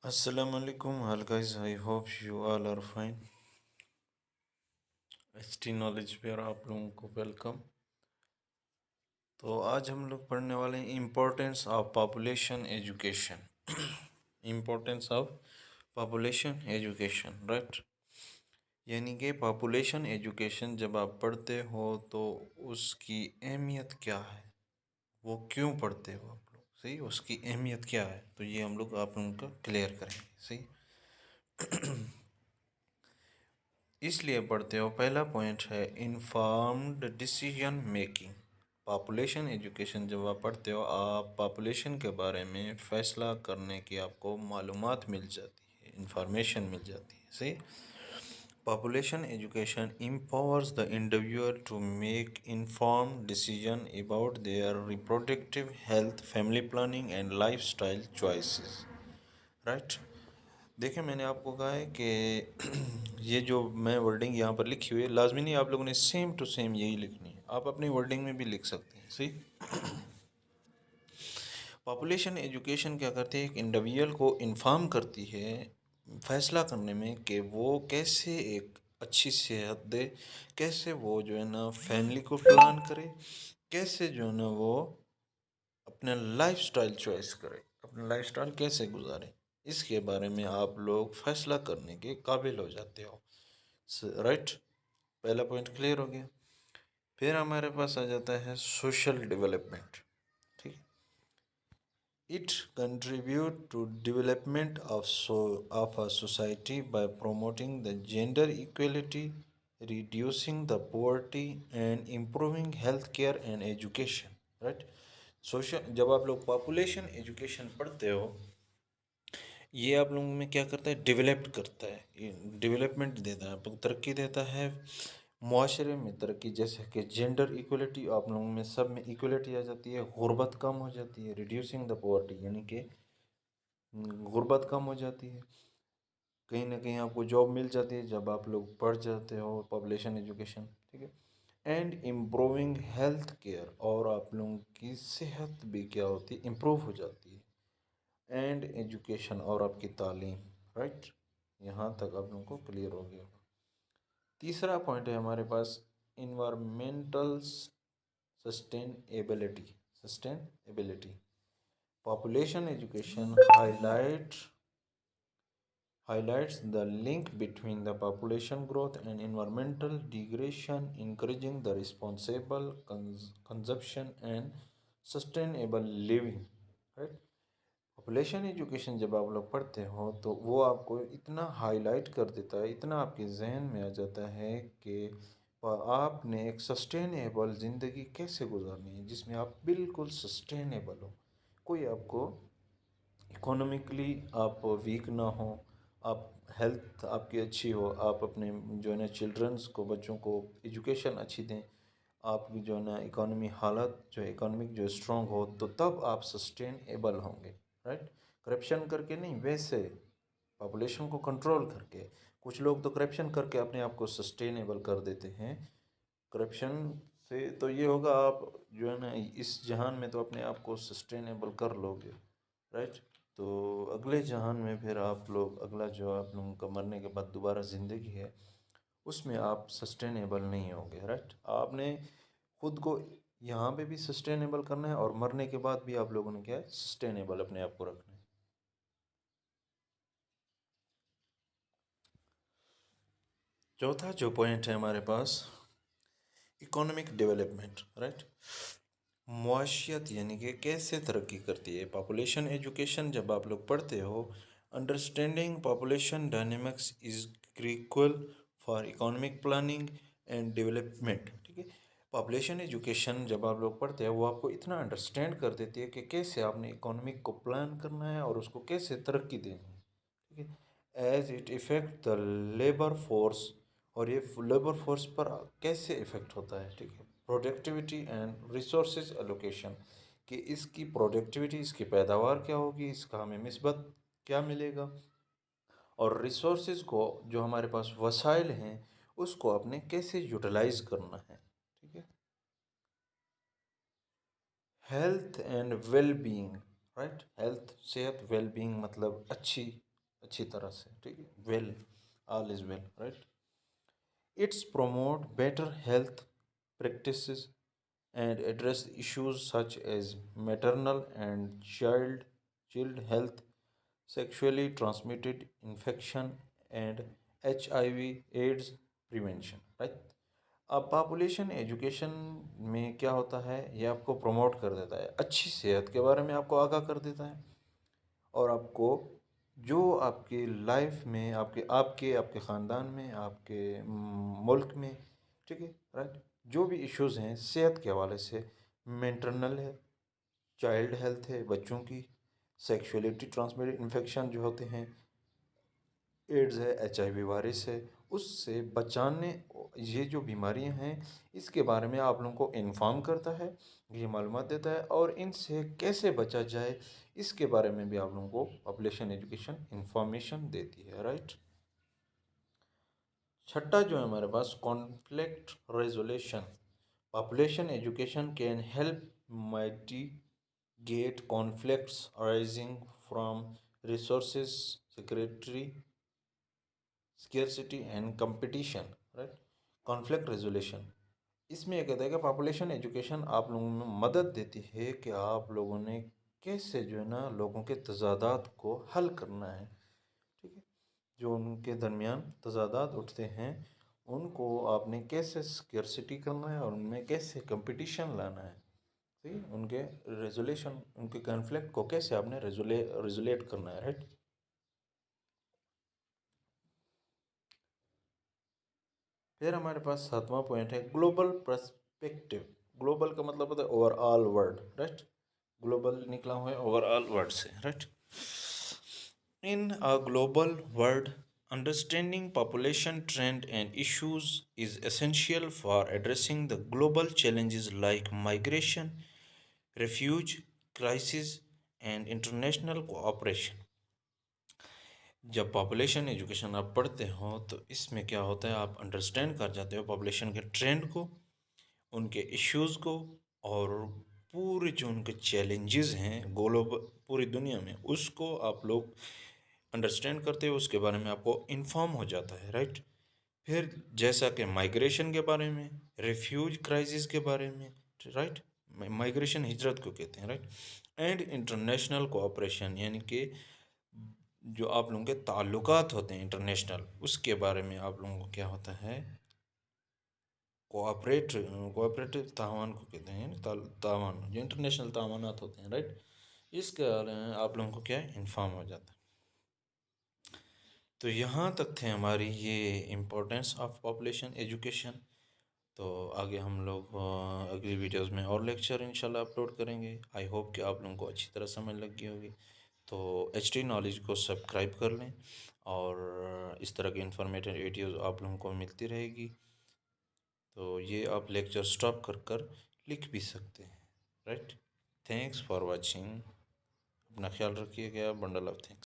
Assalamu alaikum, all guys. I hope you all are fine. HT knowledge पर आप लोगों को वेलकम। तो आज हम लोग पढ़ने वाले हैं importance of population education. Importance of population education, right. यानी कि पॉपुलेशन एजुकेशन जब आप पढ़ते हो तो उसकी अहमियत क्या है, वो क्यों पढ़ते हो आप लोग, सही, उसकी अहमियत क्या है, तो ये हम लोग आप लोगों का क्लियर करेंगे, सही। इसलिए पढ़ते हो, पहला पॉइंट है informed decision making. Population education जब आप पढ़ते हो, आप पॉपुलेशन के बारे में फ़ैसला करने की आपको मालूमात मिल जाती है, इंफॉर्मेशन मिल जाती है, सही। Population education empowers the individual to make informed decision about their reproductive health, family planning and lifestyle choices, right। देखिए, मैंने आपको कहा है कि ये जो मैं वर्डिंग यहाँ पर लिखी हुई है, लाजमी नहीं आप लोगों ने सेम टू सेम यही लिखनी है, आप अपनी वर्डिंग में भी लिख सकते हैं, सही। पॉपुलेशन एजुकेशन क्या करती है, एक इंडिविजुअल को इन्फॉर्म करती है फैसला करने में कि वो कैसे एक अच्छी सेहत दे, कैसे वो जो है ना फैमिली को प्लान करे, कैसे जो है ना वो अपना लाइफ स्टाइल चॉइस करे, अपना लाइफ स्टाइल कैसे गुजारे, इसके बारे में आप लोग फैसला करने के काबिल हो जाते हो, राइट। पहला पॉइंट क्लियर हो गया। फिर हमारे पास आ जाता है सोशल डेवलपमेंट, ठीक। It contribute to development of a society by promoting the gender equality, reducing the poverty and improving health care and education, right. Social जब आप लोग पॉपुलेशन एजुकेशन पढ़ते हो, ये आप लोगों में क्या करता है, डेवलप्ड करता है, ये डेवलपमेंट देता है, आपको तरक्की देता है, मुआशरे में तरक्की, जैसे कि जेंडर इक्वलिटी, आप लोगों में सब में इक्वलिटी आ जाती है, गुर्बत कम हो जाती है, रिड्यूसिंग द पॉवर्टी यानी कि गुर्बत कम हो जाती है, कहीं ना कहीं आपको जॉब मिल जाती है जब आप लोग पढ़ जाते हो पॉपुलेशन एजुकेशन, ठीक है। एंड इम्प्रूविंग हेल्थ केयर, और आप लोगों की सेहत भी क्या होती है, इम्प्रूव हो जाती है। एंड एजुकेशन, और आपकी तालीम, राइट। यहाँ तक आप लोगों को क्लियर हो गया। तीसरा पॉइंट है हमारे पास environmental sustainability. Sustainability population education highlights the link between the population growth and environmental degradation, encouraging the responsible consumption and sustainable living, right। Population education जब आप लोग पढ़ते हो तो वो आपको इतना हाईलाइट कर देता है, इतना आपके जहन में आ जाता है कि आपने एक सस्टेनेबल ज़िंदगी कैसे गुजारनी है, जिसमें आप बिल्कुल सस्टेनेबल हो, कोई आपको इकोनॉमिकली आप वीक ना हो, आप हेल्थ आपकी अच्छी हो, आप अपने जो है ना चिल्ड्रंस को, बच्चों को एजुकेशन अच्छी दें, आपकी जो है ना इकोनॉमी हालत जो है इकोनॉमिक जो स्ट्रॉन्ग हो, तो तब आप सस्टेनेबल होंगे, राइट। करप्शन करके नहीं, वैसे पॉपुलेशन को कंट्रोल करके। कुछ लोग तो करप्शन करके अपने आप को सस्टेनेबल कर देते हैं। करप्शन से तो ये होगा, आप जो है ना इस जहान में तो अपने आप को सस्टेनेबल कर लोगे, राइट। तो अगले जहान में फिर आप लोग, अगला जो आप लोगों का मरने के बाद दोबारा ज़िंदगी है, उसमें आप सस्टेनेबल नहीं होंगे, राइट। आपने खुद को यहाँ पे भी सस्टेनेबल करना है और मरने के बाद भी आप लोगों ने क्या है, सस्टेनेबल अपने आप को रखना है। चौथा जो पॉइंट है हमारे पास, इकोनॉमिक डेवलपमेंट, राइट। मुआशियत यानी कि कैसे तरक्की करती है पॉपुलेशन एजुकेशन जब आप लोग पढ़ते हो। Understanding population dynamics is critical for economic planning and development, ठीक है। पॉपुलेशन एजुकेशन जब आप लोग पढ़ते हो, वो आपको इतना अंडरस्टैंड कर देती है कि कैसे आपने इकोनॉमिक को प्लान करना है और उसको कैसे तरक्की देनी है, ठीक है। As it effect the labour force, और ये लेबर फोर्स पर कैसे इफ़ेक्ट होता है, ठीक है। प्रोडक्टिविटी एंड रिसोर्सेज एलोकेशन, कि इसकी प्रोडक्टिविटी, इसकी पैदावार क्या होगी, इसका हमें निस्बत क्या मिलेगा, और रिसोर्सेज को जो हमारे पास वसाइल हैं उसको आपने कैसे यूटिलाइज करना है, ठीक है। Health and well being, right. Health, सेहत, वेल बीइंग मतलब अच्छी اچھی طرح سے، ٹھیک ہے، well, all is well, right. It's promote better health practices and address issues such as maternal and child health, sexually transmitted infection, and HIV AIDS prevention, right. اب population education میں کیا ہوتا ہے، یہ آپ کو پروموٹ کر دیتا ہے، اچھی صحت کے بارے میں آپ کو آگاہ کر دیتا ہے، اور آپ کو جو آپ کی لائف میں آپ کے خاندان میں، آپ کے ملک میں، ٹھیک ہے، رائٹ، جو بھی ایشوز ہیں صحت کے حوالے سے، مینٹرنل ہے، چائلڈ ہیلتھ ہے بچوں کی، سیکشولیٹی ٹرانسمیٹڈ انفیکشن جو ہوتے ہیں، ایڈز ہے، HIV وائرس ہے، اس سے بچانے، یہ جو بیماریاں ہیں اس کے بارے میں آپ لوگوں کو انفارم کرتا ہے، یہ معلومات دیتا ہے، اور ان سے کیسے بچا جائے اس کے بارے میں بھی آپ لوگوں کو پاپولیشن ایجوکیشن انفارمیشن دیتی ہے، رائٹ. چھٹا جو ہے ہمارے پاس conflict resolution. Population education can help mitigate conflicts arising from resources scarcity and competition, right. Conflict resolution, اس میں یہ کہتا ہے کہ پاپولیشن ایجوکیشن آپ لوگوں میں مدد دیتی ہے کہ آپ لوگوں نے کیسے جو ہے نا لوگوں کے تضادات کو حل کرنا ہے، ٹھیک ہے، جو ان کے درمیان تضادات اٹھتے ہیں ان کو آپ نے کیسے اسکیرسٹی کرنا ہے اور ان میں کیسے کمپٹیشن لانا ہے، ٹھیک ہے، ان کے ریزولیشن، ان کے کنفلکٹ کو کیسے آپ نے ریزولیٹ کرنا ہے، رائٹ. پھر ہمارے پاس ساتواں پوائنٹ ہے گلوبل پرسپیکٹو. گلوبل کا مطلب ہوتا ہے over all world, right. Global نکلا ہوا ہے اوور آل ورلڈ سے، right. In a global world, understanding population trend and issues is essential for addressing the global challenges like migration, refuge, crisis, and international cooperation. جب population education آپ پڑھتے ہو تو اس میں کیا ہوتا ہے، آپ انڈرسٹینڈ کر جاتے ہو پاپولیشن کے ٹرینڈ کو، ان کے ایشوز کو، اور پورے جو ان کے چیلنجز ہیں پوری دنیا میں اس کو آپ لوگ انڈرسٹینڈ کرتے ہو، اس کے بارے میں آپ کو انفارم ہو جاتا ہے، رائٹ. پھر جیسا کہ مائگریشن کے بارے میں، ریفیوج کرائسس کے بارے میں، رائٹ، مائگریشن ہجرت کو کہتے ہیں، رائٹ. اینڈ انٹرنیشنل کوآپریشن، یعنی کہ جو آپ لوگوں کے تعلقات ہوتے ہیں انٹرنیشنل، اس کے بارے میں آپ لوگوں کو کیا ہوتا ہے، کوآپریٹو تعاون کو کہتے ہیں، تعاون جو انٹرنیشنل تعاونات ہوتے ہیں، رائٹ. اس کے بارے میں آپ لوگوں کو کیا ہے، انفارم ہو جاتا ہے. تو یہاں تک تھے ہماری یہ امپورٹینس آف پاپولیشن ایجوکیشن. تو آگے ہم لوگ اگلی ویڈیوز میں اور لیکچر انشاءاللہ اپلوڈ کریں گے. آئی ہوپ کہ آپ لوگوں کو اچھی طرح سمجھ لگ گئی ہوگی. تو HT نالج کو سبسکرائب کر لیں، اور اس طرح کی انفارمیٹیو ویڈیوز آپ لوگوں کو ملتی رہے گی. تو یہ آپ لیکچر سٹاپ کر لکھ بھی سکتے ہیں، رائٹ. Thanks for watching. اپنا خیال رکھیے گا. Bundle of thanks.